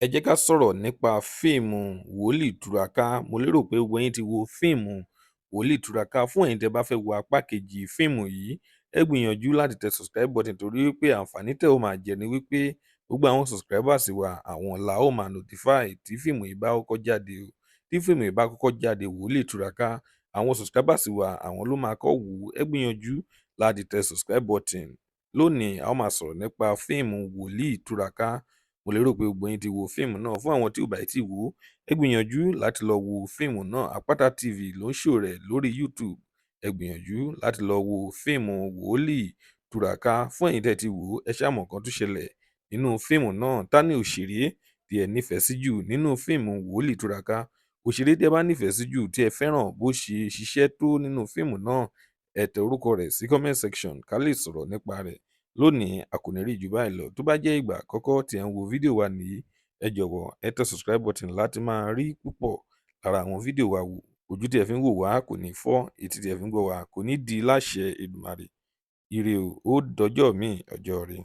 Ẹ jẹ́ ká sọ̀rọ̀ nípa fíìmù Wòlíì Turaka. Mo lérò pé gbogbo yín ti wo fíìmù Wòlíì Turaka. Fún ẹ̀yin tẹ́ bá fẹ́ wo apá kejì fíìmù yìí, ẹ gbìyànjú láti tẹ subscribe button torí wípé àǹfààní tẹ́ ó máa jẹ ni wípé gbogbo àwọn subscribers wa àwọn la ó máa notify tí fíìmù yìí bá kọ́kọ́ jáde o. Tí fíìmù yìí bá kọ́kọ́ jáde Wòlíì Turaka, àwọn subscribers wa àwọn ló máa kọ́ wò ó. Ẹ gbìyànjú láti tẹ subscribe button. Lónìí, a ó máa sọ̀rọ̀ nípa fíìmù Wòlíì Turaka. Mo lérò pé gbogbo yín ti wo fíìmù náà. Fún àwọn tí ò bá tí wò ó, ẹ gbìyànjú láti lọ wo fíìmù náà. Àpáta TV ló ń show rẹ̀ lórí YouTube. Ẹ gbìyànjú láti lọ wo fíìmù Wòlíì Turaka. Fún ẹ̀yin tẹ́ ti wò ó, ẹ ṣá mọ̀ nǹkan tó ṣẹlẹ̀ nínú fíìmù náà. Ta ni òṣèré tí ẹ nífẹ̀ẹ́ sí jù nínú fíìmù Wòlíì Turaka? Òṣèré tí ẹ bá nífẹ̀ẹ́ sí jù tí ẹ fẹ́ràn bó ṣe ṣiṣẹ́ tó nínú fíìmù náà, ẹ tẹ orúkọ rẹ̀ sí comment section ká lè sọ̀rọ̀ nípa rẹ̀. Lónìí, a kò ní rí jù báyìí lọ. Tó bá jẹ́ ìgbà àkọ́kọ́ tí ẹ ń wo fídíò wa nìyí, ẹ jọ̀wọ́ ẹ tẹ subscribe button láti máa rí púpọ̀ lára àwọn fídíò wa wò. Ojú tí ẹ fi ń wò wá kò ní fọ́, etí tí ẹ fi ń gbọ́ wá kò ní di láṣẹ Èdùmàrè. Ire o, ó dọjọ́ mi ọjọ́ ire.